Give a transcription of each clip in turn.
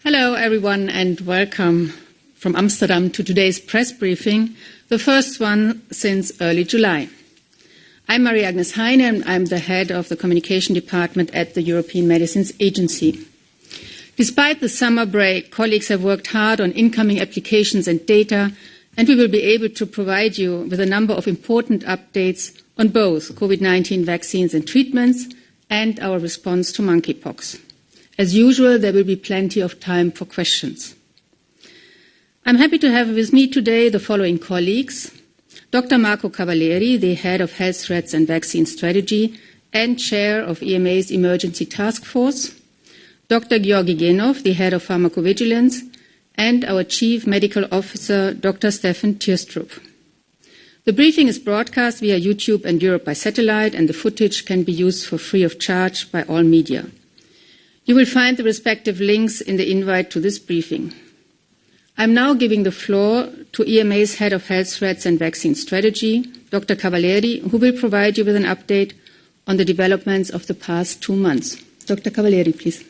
Hello, everyone, and welcome from Amsterdam to today's press briefing, the first one since early July. I'm Maria-Agnes Heine, and I'm the head of the communication department at the European Medicines Agency. Despite the summer break, colleagues have worked hard on incoming applications and data, and we will be able to provide you with a number of important updates on both COVID-19 vaccines and treatments and our response to monkeypox. As usual, there will be plenty of time for questions. I'm happy to have with me today the following colleagues: Dr. Marco Cavalieri, the head of Health Threats and Vaccine Strategy and chair of EMA's Emergency Task Force, Dr. Georgi Genov, the head of Pharmacovigilance, and our Chief Medical Officer, Dr. Stefan Tierstrup. The briefing is broadcast via YouTube and Europe by satellite, and the footage can be used for free of charge by all media. You will find the respective links in the invite to this briefing. I'm now giving the floor to EMA's Head of Health Threats and Vaccine Strategy, Dr. Cavalieri, who will provide you with an update on the developments of the past 2 months. Dr. Cavalieri, please.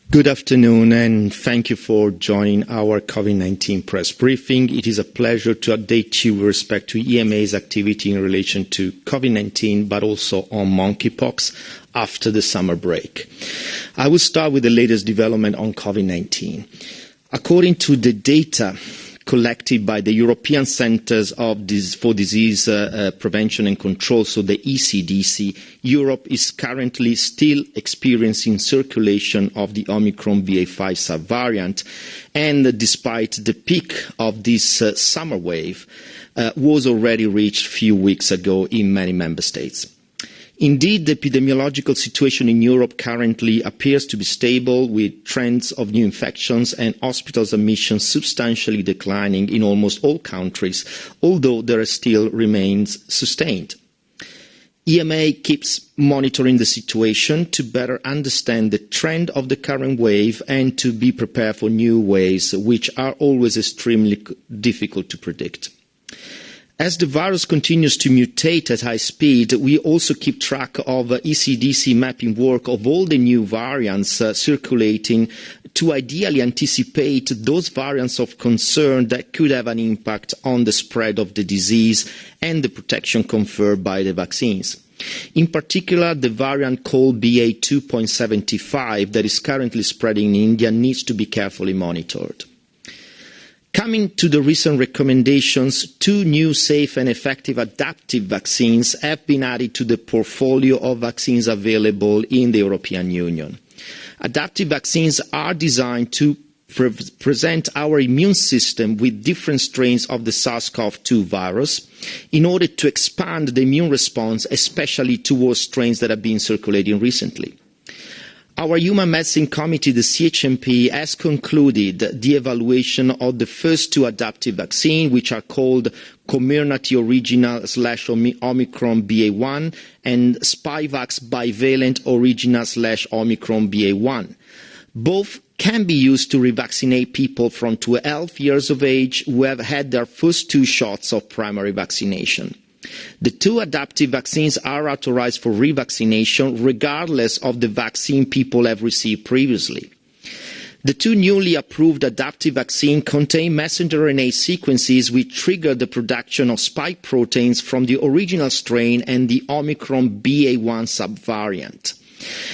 Good afternoon, and thank you for joining our COVID-19 press briefing. It is a pleasure to update you with respect to EMA's activity in relation to COVID-19, but also on monkeypox after the summer break. I will start with the latest development on COVID-19. According to the data collected by the European Centres for Disease Prevention and Control, so the ECDC, Europe is currently still experiencing circulation of the Omicron BA.5 subvariant, and despite the peak of this summer wave, was already reached a few weeks ago in many member states. Indeed, the epidemiological situation in Europe currently appears to be stable, with trends of new infections and hospitals admissions substantially declining in almost all countries, although there still remains sustained. EMA keeps monitoring the situation to better understand the trend of the current wave and to be prepared for new waves, which are always extremely difficult to predict. As the virus continues to mutate at high speed, we also keep track of ECDC mapping work of all the new variants circulating to ideally anticipate those variants of concern that could have an impact on the spread of the disease and the protection conferred by the vaccines. In particular, the variant called BA.2.75 that is currently spreading in India needs to be carefully monitored. Coming to the recent recommendations, 2 new safe and effective adaptive vaccines have been added to the portfolio of vaccines available in the European Union. Adaptive vaccines are designed to present our immune system with different strains of the SARS-CoV-2 virus in order to expand the immune response, especially towards strains that have been circulating recently. Our Human Medicine Committee, the CHMP, has concluded the evaluation of the first 2 adaptive vaccines, which are called Comirnaty Original/Omicron BA.1 and Spikevax Bivalent Original/Omicron BA.1. Both can be used to revaccinate people from 12 years of age who have had their first 2 shots of primary vaccination. The 2 adaptive vaccines are authorized for revaccination regardless of the vaccine people have received previously. The 2 newly approved adaptive vaccines contain messenger RNA sequences which trigger the production of spike proteins from the original strain and the Omicron BA.1 subvariant.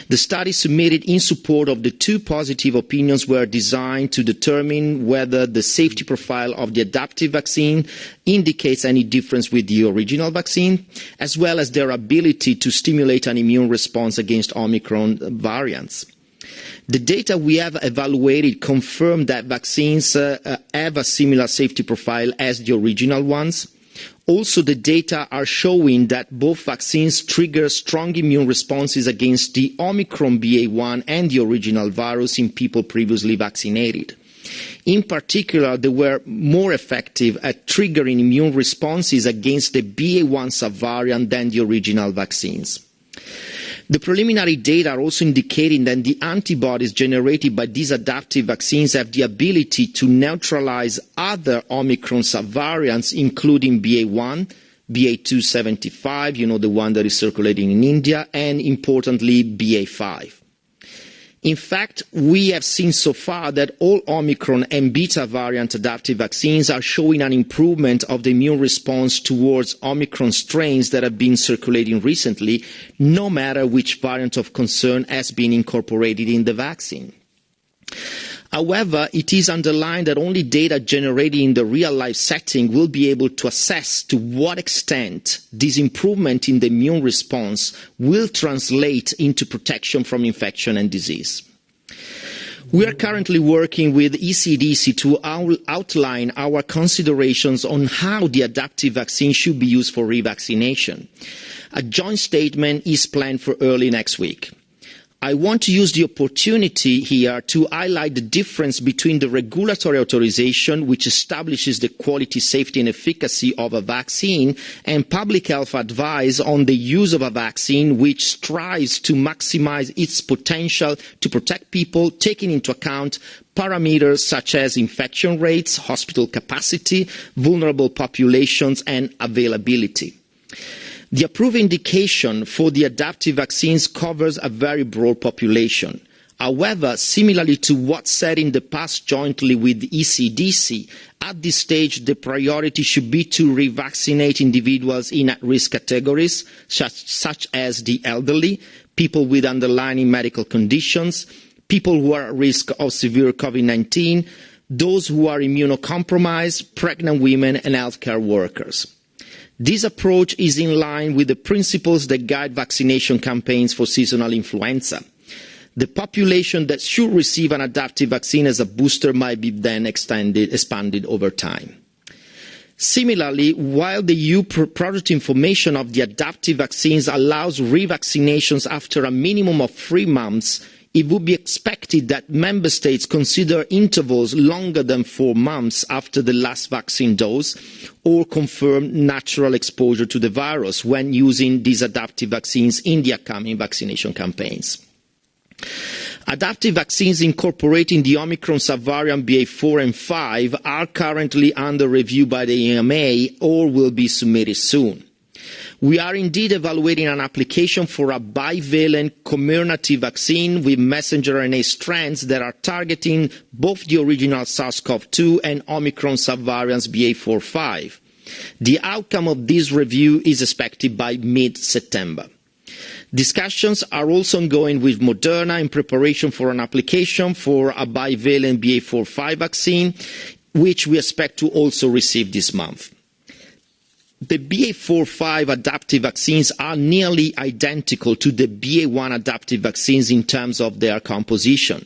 The study submitted in support of the 2 positive opinions were designed to determine whether the safety profile of the adaptive vaccine indicates any difference with the original vaccine, as well as their ability to stimulate an immune response against Omicron variants. The data we have evaluated confirm that vaccines have a similar safety profile as the original ones. Also, the data are showing that both vaccines trigger strong immune responses against the Omicron BA.1 and the original virus in people previously vaccinated. In particular, they were more effective at triggering immune responses against the BA.1 subvariant than the original vaccines. The preliminary data are also indicating that the antibodies generated by these adaptive vaccines have the ability to neutralize other Omicron subvariants, including BA.1, BA.2.75, the one that is circulating in India, and importantly, BA.5. In fact, we have seen so far that all Omicron and Beta variant adaptive vaccines are showing an improvement of the immune response towards Omicron strains that have been circulating recently, no matter which variant of concern has been incorporated in the vaccine. However, it is underlined that only data generated in the real-life setting will be able to assess to what extent this improvement in the immune response will translate into protection from infection and disease. We are currently working with ECDC to outline our considerations on how the adaptive vaccine should be used for revaccination. A joint statement is planned for early next week. I want to use the opportunity here to highlight the difference between the regulatory authorization, which establishes the quality, safety and efficacy of a vaccine, and public health advice on the use of a vaccine which strives to maximize its potential to protect people, taking into account parameters such as infection rates, hospital capacity, vulnerable populations and availability. The approved indication for the adaptive vaccines covers a very broad population. However, similarly to what's said in the past jointly with ECDC, at this stage the priority should be to revaccinate individuals in at-risk categories such as the elderly, people with underlying medical conditions, people who are at risk of severe COVID-19, those who are immunocompromised, pregnant women and healthcare workers. This approach is in line with the principles that guide vaccination campaigns for seasonal influenza. The population that should receive an adaptive vaccine as a booster might be then expanded over time. Similarly, while the EU product information of the adaptive vaccines allows revaccinations after a minimum of 3 months, it would be expected that member states consider intervals longer than 4 months after the last vaccine dose or confirm natural exposure to the virus when using these adaptive vaccines in the upcoming vaccination campaigns. Adaptive vaccines incorporating the Omicron subvariant BA4 and 5 are currently under review by the EMA or will be submitted soon. We are indeed evaluating an application for a bivalent Comirnaty vaccine with messenger RNA strands that are targeting both the original SARS-CoV-2 and Omicron subvariants BA4-5. The outcome of this review is expected by mid-September. Discussions are also ongoing with Moderna in preparation for an application for a bivalent BA4-5 vaccine, which we expect to also receive this month. The BA4-5 adaptive vaccines are nearly identical to the BA1 adaptive vaccines in terms of their composition.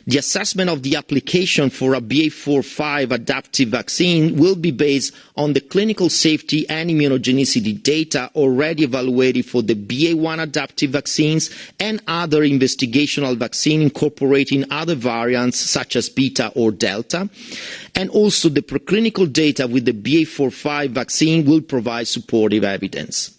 The assessment of the application for a BA4-5 adaptive vaccine will be based on the clinical safety and immunogenicity data already evaluated for the BA1 adaptive vaccines and other investigational vaccines incorporating other variants such as Beta or Delta, and also the preclinical data with the BA4-5 vaccine will provide supportive evidence.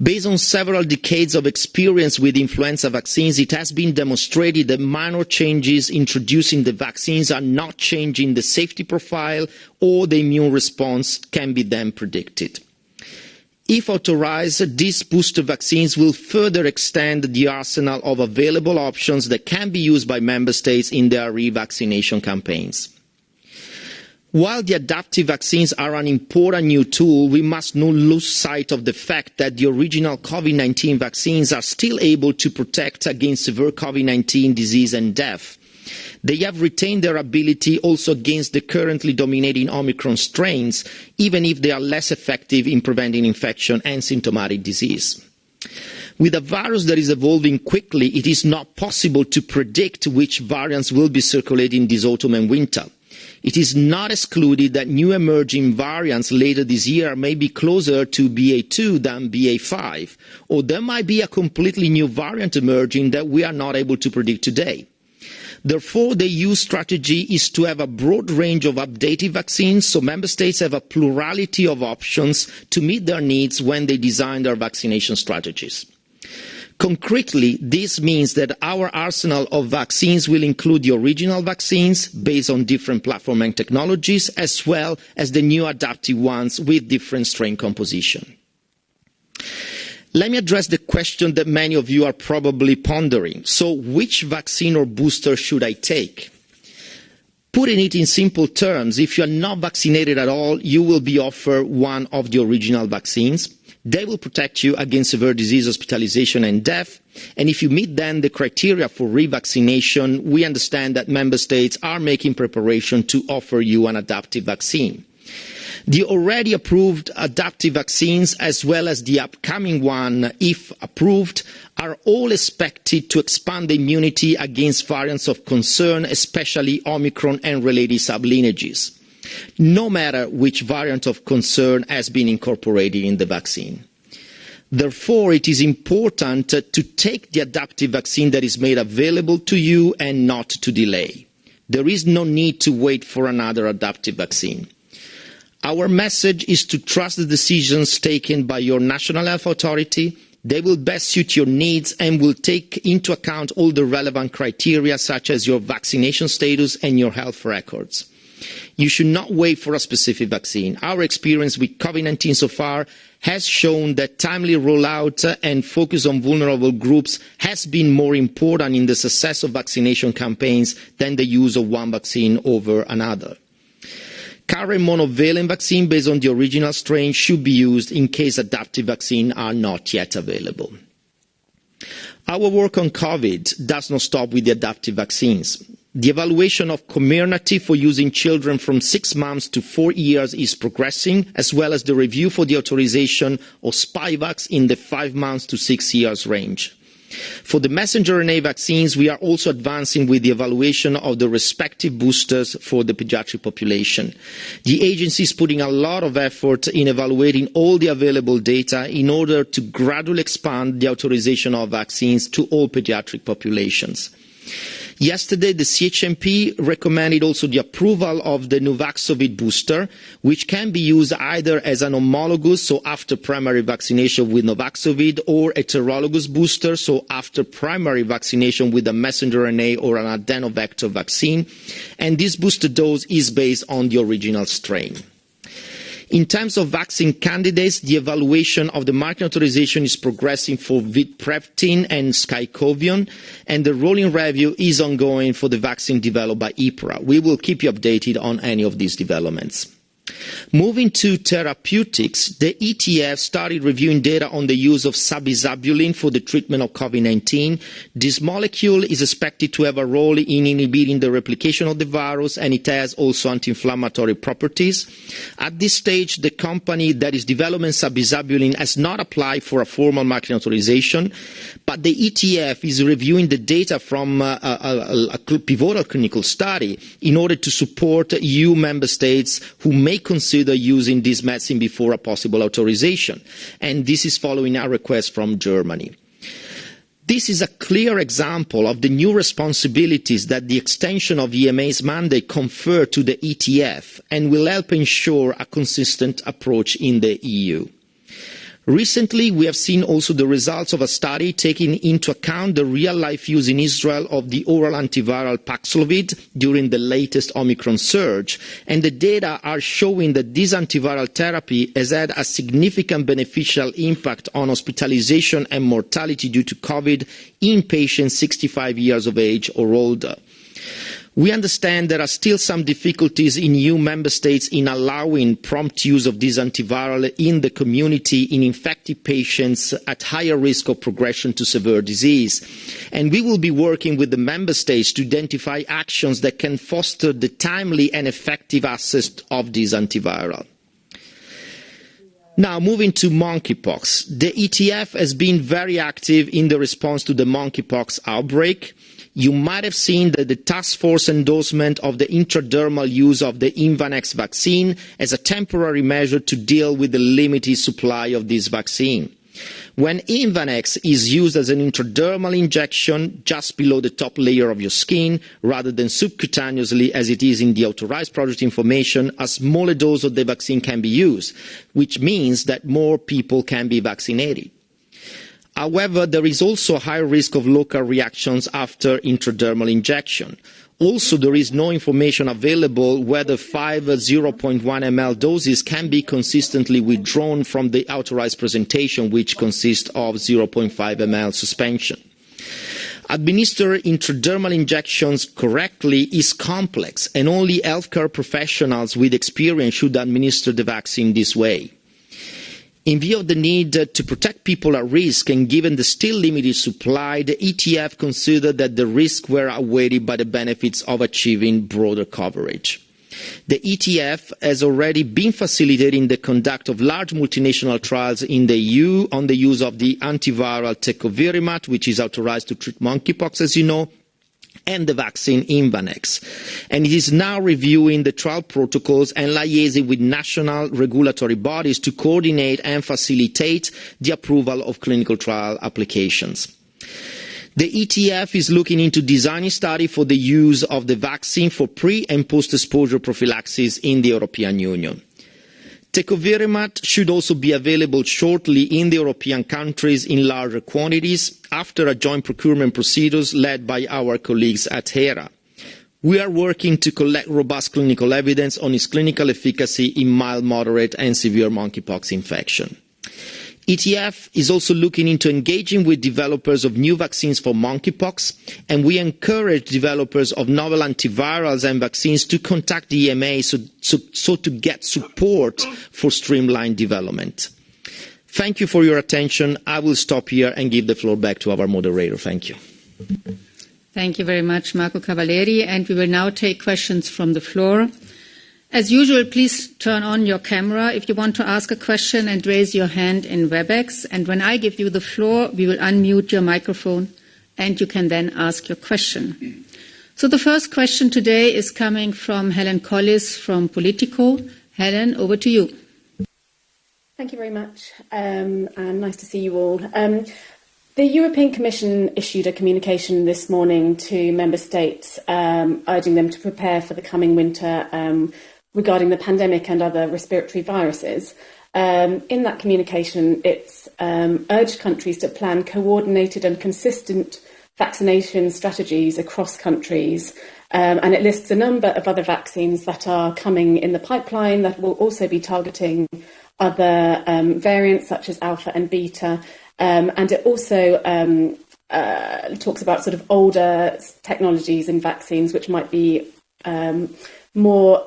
Based on several decades of experience with influenza vaccines, it has been demonstrated that minor changes introduced in the vaccines are not changing the safety profile or the immune response can be then predicted. If authorized, these booster vaccines will further extend the arsenal of available options that can be used by member states in their revaccination campaigns. While the adaptive vaccines are an important new tool, we must not lose sight of the fact that the original COVID-19 vaccines are still able to protect against severe COVID-19 disease and death. They have retained their ability also against the currently dominating Omicron strains, even if they are less effective in preventing infection and symptomatic disease. With a virus that is evolving quickly, it is not possible to predict which variants will be circulating this autumn and winter. It is not excluded that new emerging variants later this year may be closer to BA2 than BA5, or there might be a completely new variant emerging that we are not able to predict today. Therefore, the EU strategy is to have a broad range of updated vaccines so member states have a plurality of options to meet their needs when they design their vaccination strategies. Concretely, this means that our arsenal of vaccines will include the original vaccines based on different platform and technologies, as well as the new adaptive ones with different strain composition. Let me address the question that many of you are probably pondering. So which vaccine or booster should I take? Putting it in simple terms, if you are not vaccinated at all, you will be offered one of the original vaccines. They will protect you against severe disease, hospitalization and death. And if you meet then the criteria for revaccination, we understand that member states are making preparation to offer you an adaptive vaccine. The already approved adaptive vaccines, as well as the upcoming one, if approved, are all expected to expand the immunity against variants of concern, especially Omicron and related sublineages, no matter which variant of concern has been incorporated in the vaccine. Therefore, it is important to take the adaptive vaccine that is made available to you and not to delay. There is no need to wait for another adaptive vaccine. Our message is to trust the decisions taken by your national health authority. They will best suit your needs and will take into account all the relevant criteria such as your vaccination status and your health records. You should not wait for a specific vaccine. Our experience with COVID-19 so far has shown that timely rollout and focus on vulnerable groups has been more important in the success of vaccination campaigns than the use of one vaccine over another. Current monovalent vaccine based on the original strain should be used in case adaptive vaccines are not yet available. Our work on COVID does not stop with the adaptive vaccines. The evaluation of Comirnaty for use in children from 6 months to 4 years is progressing, as well as the review for the authorization of Spikevax in the 5 months to 6 years range. For the messenger RNA vaccines, we are also advancing with the evaluation of the respective boosters for the pediatric population. The agency is putting a lot of effort in evaluating all the available data in order to gradually expand the authorization of vaccines to all pediatric populations. Yesterday, the CHMP recommended also the approval of the Nuvaxovid booster, which can be used either as an homologous, so after primary vaccination with Nuvaxovid, or a heterologous booster, so after primary vaccination with a messenger RNA or an adenovector vaccine. And this booster dose is based on the original strain. In terms of vaccine candidates, the evaluation of the marketing authorization is progressing for Vidprevtin and Skycovion, and the rolling review is ongoing for the vaccine developed by IPRA. We will keep you updated on any of these developments. Moving to therapeutics, the ETF started reviewing data on the use of sabizabulin for the treatment of COVID-19. This molecule is expected to have a role in inhibiting the replication of the virus, and it has also anti-inflammatory properties. At this stage, the company that is developing sabizabulin has not applied for a formal marketing authorization, but the ETF is reviewing the data from a pivotal clinical study in order to support EU member states who may consider using this medicine before a possible authorization. And this is following a request from Germany. This is a clear example of the new responsibilities that the extension of EMA's mandate confer to the ETF and will help ensure a consistent approach in the EU. Recently, we have seen also the results of a study taking into account the real-life use in Israel of the oral antiviral Paxlovid during the latest Omicron surge, and the data are showing that this antiviral therapy has had a significant beneficial impact on hospitalization and mortality due to COVID in patients 65 years of age or older. We understand there are still some difficulties in EU member states in allowing prompt use of this antiviral in the community in infected patients at higher risk of progression to severe disease. And we will be working with the member states to identify actions that can foster the timely and effective access of this antiviral. Now, moving to monkeypox. The ETF has been very active in the response to the monkeypox outbreak. You might have seen that the task force endorsement of the intradermal use of the Invanex vaccine as a temporary measure to deal with the limited supply of this vaccine. When Invanex is used as an intradermal injection just below the top layer of your skin, rather than subcutaneously as it is in the authorized product information, a smaller dose of the vaccine can be used, which means that more people can be vaccinated. However, there is also a high risk of local reactions after intradermal injection. Also, there is no information available whether 5 0.1 ml doses can be consistently withdrawn from the authorized presentation, which consists of 0.5 ml suspension. Administer intradermal injections correctly is complex, and only healthcare professionals with experience should administer the vaccine this way. In view of the need to protect people at risk and given the still limited supply, the ETF considered that the risks were outweighed by the benefits of achieving broader coverage. The ETF has already been facilitating the conduct of large multinational trials in the EU on the use of the antiviral tecovirimat, which is authorized to treat monkeypox, as you know, and the vaccine Imvanex. And it is now reviewing the trial protocols and liaising with national regulatory bodies to coordinate and facilitate the approval of clinical trial applications. The ETF is looking into designing a study for the use of the vaccine for pre- and post-exposure prophylaxis in the European Union. Tecovirimat should also be available shortly in the European countries in larger quantities after a joint procurement procedures led by our colleagues at HERA. We are working to collect robust clinical evidence on its clinical efficacy in mild, moderate and severe monkeypox infection. ETF is also looking into engaging with developers of new vaccines for monkeypox, and we encourage developers of novel antivirals and vaccines to contact the EMA so to get support for streamlined development. Thank you for your attention. I will stop here and give the floor back to our moderator. Thank you. Thank you very much, Marco Cavalieri. And we will now take questions from the floor. As usual, please turn on your camera if you want to ask a question and raise your hand in WebEx. And when I give you the floor, we will unmute your microphone and you can then ask your question. So the first question today is coming from Helen Collis from Politico. Helen, over to you. Thank you very much, and nice to see you all. The European Commission issued a communication this morning to member states urging them to prepare for the coming winter regarding the pandemic and other respiratory viruses. In that communication, it's urged countries to plan coordinated and consistent vaccination strategies across countries. And it lists a number of other vaccines that are coming in the pipeline that will also be targeting other variants such as alpha and beta. And it also talks about sort of older technologies in vaccines which might be more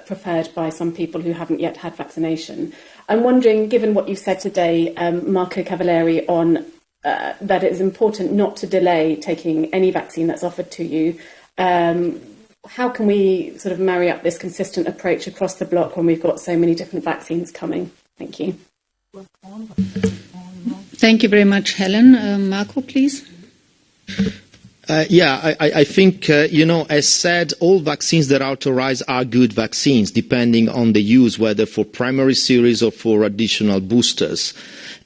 preferred by some people who haven't yet had vaccination. I'm wondering, given what you've said today, Marco Cavalieri, on that it is important not to delay taking any vaccine that's offered to you, how can we sort of marry up this consistent approach across the bloc when we've got so many different vaccines coming? Thank you. Thank you very much, Helen. Marco, please. I think, as said, all vaccines that are authorized are good vaccines, depending on the use, whether for primary series or for additional boosters.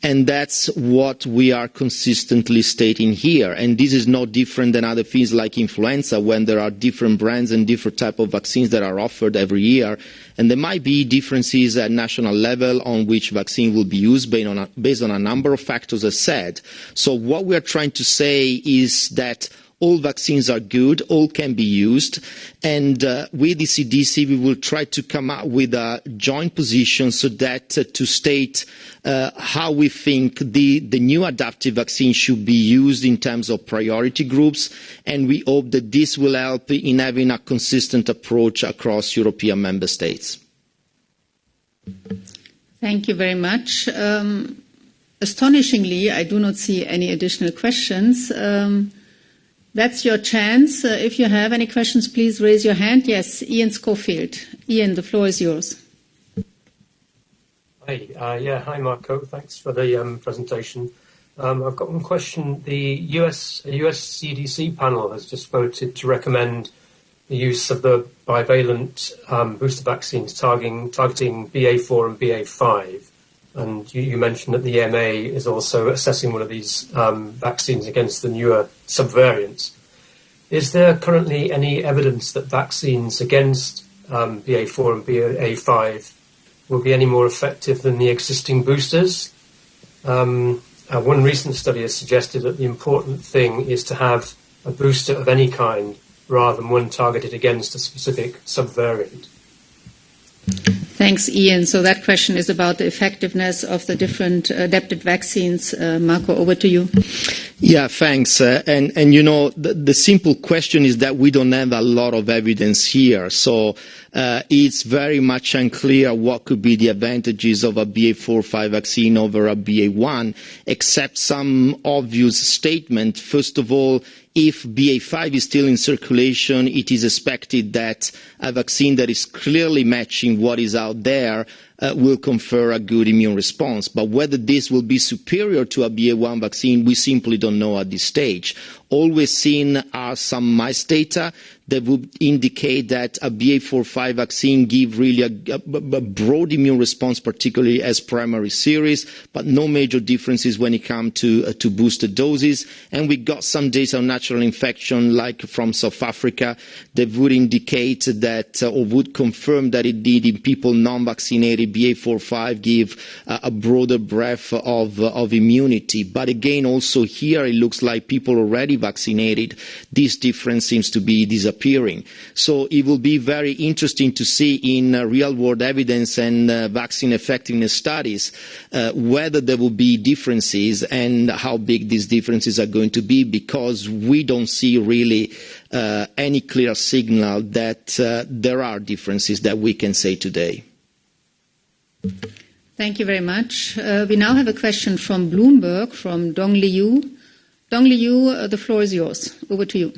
And that's what we are consistently stating here. And this is no different than other things like influenza, when there are different brands and different types of vaccines that are offered every year. And there might be differences at national level on which vaccine will be used based on a number of factors, as said. So what we are trying to say is that all vaccines are good, all can be used, and with the CDC we will try to come up with a joint position so that to state how we think the new adaptive vaccine should be used in terms of priority groups, and we hope that this will help in having a consistent approach across European member states. Thank you very much. Astonishingly, I do not see any additional questions. That's your chance. If you have any questions, please raise your hand. Yes, Ian Schofield. Ian, the floor is yours. Hi, hi Marco. Thanks for the presentation. I've got one question. The US CDC panel has just voted to recommend the use of the bivalent booster vaccines targeting BA4 and BA5. And you mentioned that the EMA is also assessing one of these vaccines against the newer subvariants. Is there currently any evidence that vaccines against BA4 and BA5 will be any more effective than the existing boosters? And one recent study has suggested that the important thing is to have a booster of any kind rather than one targeted against a specific subvariant. Thanks, Ian. So that question is about the effectiveness of the different adapted vaccines. Marco, over to you. Yeah, thanks. And you know, the simple question is that we don't have a lot of evidence here. So it's very much unclear what could be the advantages of a BA.4/5 vaccine over a BA.1, except some obvious statement. First of all, if BA.5 is still in circulation, it is expected that a vaccine that is clearly matching what is out there will confer a good immune response. But whether this will be superior to a BA.1 vaccine, we simply don't know at this stage. All we've seen are some mice data that would indicate that a BA.4/5 vaccine gives really a broad immune response, particularly as primary series, but no major differences when it comes to booster doses. And we got some data on natural infection, like from South Africa, that would indicate that, or would confirm that indeed in people non-vaccinated, BA.4/5 give a broader breadth of immunity. But again, also here it looks like people already vaccinated, this difference seems to be disappearing. So it will be very interesting to see in real-world evidence and vaccine effectiveness studies whether there will be differences and how big these differences are going to be, because we don't see really any clear signal that there are differences that we can say today. Thank you very much. We now have a question from Bloomberg, from Dong Liu. Dong Liu, the floor is yours. Over to you.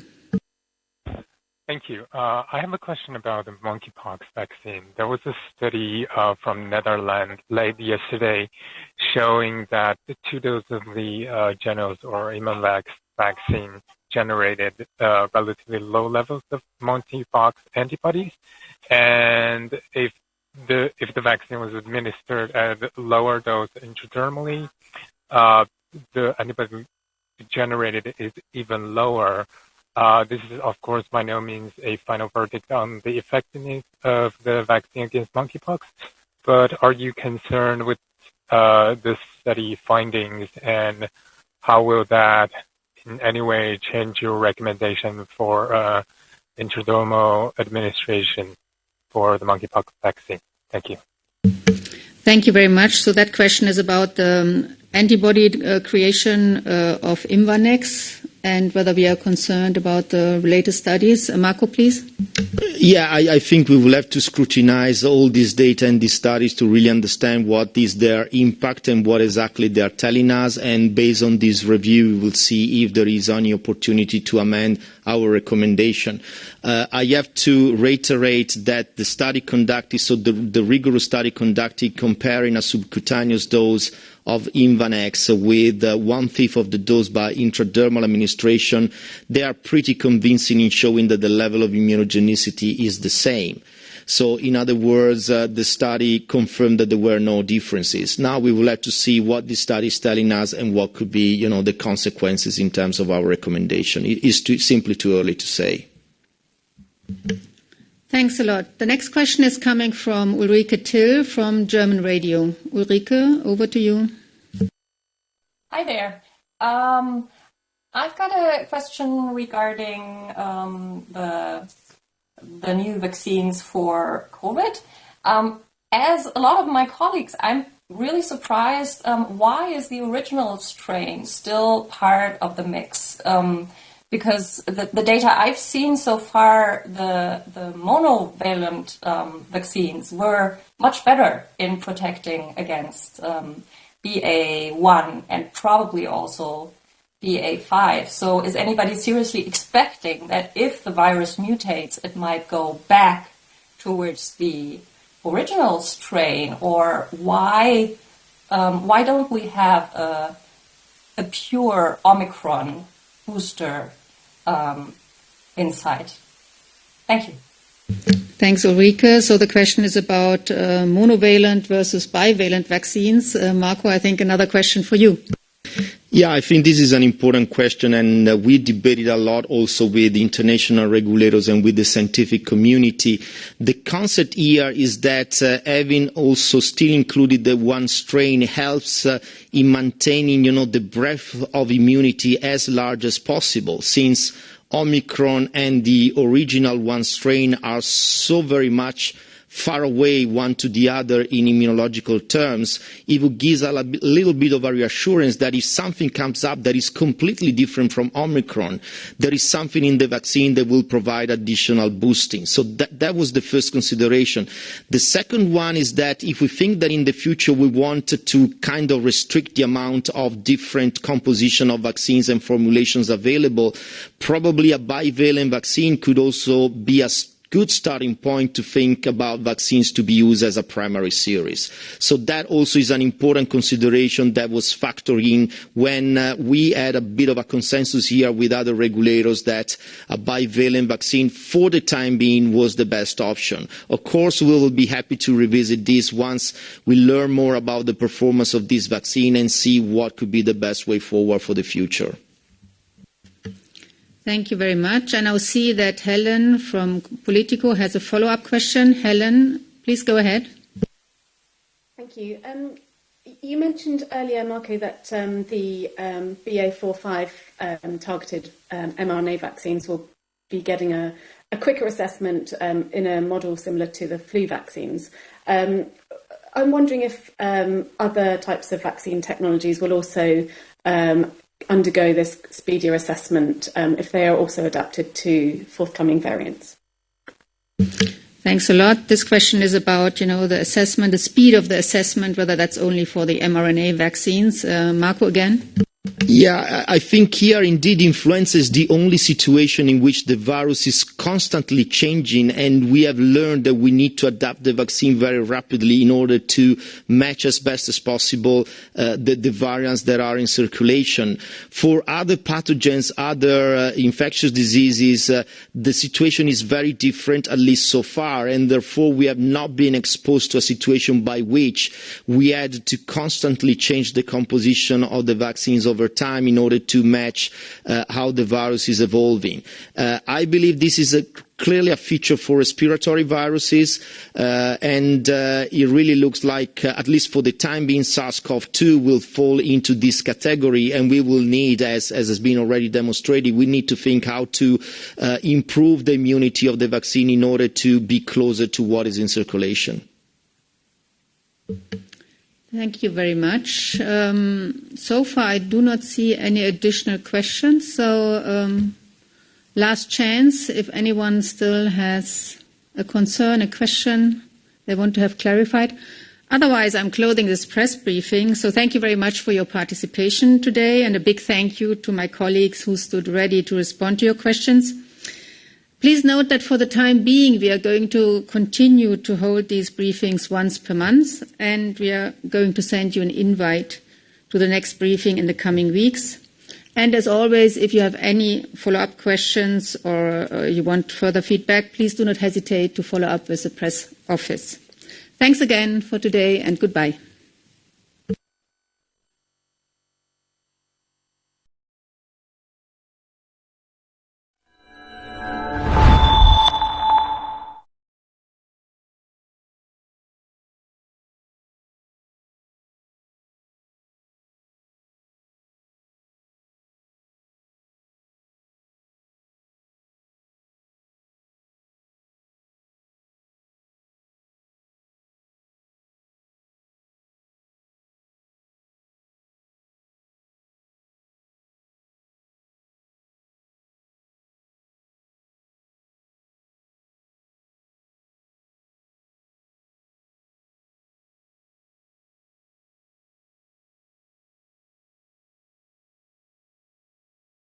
Thank you. I have a question about the monkeypox vaccine. There was a study from Netherlands late yesterday showing that the 2 doses of the Genos or Immunvax vaccine generated relatively low levels of monkeypox antibodies, and if the vaccine was administered at a lower dose intradermally, the antibody generated is even lower. This is, of course, by no means a final verdict on the effectiveness of the vaccine against monkeypox, but are you concerned with the study findings, and how will that in any way change your recommendation for intradermal administration for the monkeypox vaccine? Thank you. Thank you very much. So that question is about the antibody creation of Imvanex and whether we are concerned about the latest studies. Marco, please. Yeah, I think we will have to scrutinize all this data and these studies to really understand what is their impact and what exactly they are telling us. And based on this review, we will see if there is any opportunity to amend our recommendation. I have to reiterate that the study conducted, so the rigorous study conducted comparing a subcutaneous dose of Imvanex with 1/5 of the dose by intradermal administration, they are pretty convincing in showing that the level of immunogenicity is the same. So, in other words, the study confirmed that there were no differences. Now we will have to see what the study is telling us and what could be, the consequences in terms of our recommendation. It is simply too early to say. Thanks a lot. The next question is coming from Ulrike Till from German Radio. Ulrike, over to you. Hi there. I've got a question regarding the new vaccines for COVID. As a lot of my colleagues, I'm really surprised why is the original strain still part of the mix? Because the data I've seen so far, the monovalent vaccines were much better in protecting against BA.1 and probably also BA.5. So is anybody seriously expecting that if the virus mutates, it might go back towards the original strain? Or why don't we have a pure Omicron booster inside? Thank you. Thanks, Ulrike. So the question is about monovalent versus bivalent vaccines. Marco, I think another question for you. Yeah, I think this is an important question, and we debated a lot also with international regulators and with the scientific community. The concept here is that having also still included the one strain helps in maintaining, the breadth of immunity as large as possible, since Omicron and the original one strain are so very much far away one to the other in immunological terms. It will give a little bit of a reassurance that if something comes up that is completely different from Omicron, there is something in the vaccine that will provide additional boosting. So that was the first consideration. The second one is that if we think that in the future we want to kind of restrict the amount of different composition of vaccines and formulations available, probably a bivalent vaccine could also be a good starting point to think about vaccines to be used as a primary series. So that also is an important consideration that was factored in when we had a bit of a consensus here with other regulators that a bivalent vaccine for the time being was the best option. Of course, we will be happy to revisit this once we learn more about the performance of this vaccine and see what could be the best way forward for the future. Thank you very much. I now see that Helen from Politico has a follow-up question. Helen, please go ahead. Thank you. You mentioned earlier, Marco, that the BA.4/5 targeted mRNA vaccines will be getting a quicker assessment in a model similar to the flu vaccines. I'm wondering if other types of vaccine technologies will also undergo this speedier assessment if they are also adapted to forthcoming variants. Thanks a lot. This question is about, the assessment, the speed of the assessment, whether that's only for the mRNA vaccines. Marco, again. Yeah, I think here indeed influenza is the only situation in which the virus is constantly changing, and we have learned that we need to adapt the vaccine very rapidly in order to match as best as possible the variants that are in circulation. For other pathogens, other infectious diseases, the situation is very different, at least so far, and therefore we have not been exposed to a situation by which we had to constantly change the composition of the vaccines over time in order to match how the virus is evolving. I believe this is clearly a feature for respiratory viruses, and it really looks like, at least for the time being, SARS-CoV-2 will fall into this category, and we will need, as has been already demonstrated, we need to think how to improve the immunity of the vaccine in order to be closer to what is in circulation. Thank you very much. So far, I do not see any additional questions. So, last chance, if anyone still has a concern, a question they want to have clarified. Otherwise, I'm closing this press briefing. So thank you very much for your participation today, and a big thank you to my colleagues who stood ready to respond to your questions. Please note that for the time being, we are going to continue to hold these briefings once per month, and we are going to send you an invite to the next briefing in the coming weeks. And as always, if you have any follow-up questions or you want further feedback, please do not hesitate to follow up with the press office. Thanks again for today, and goodbye.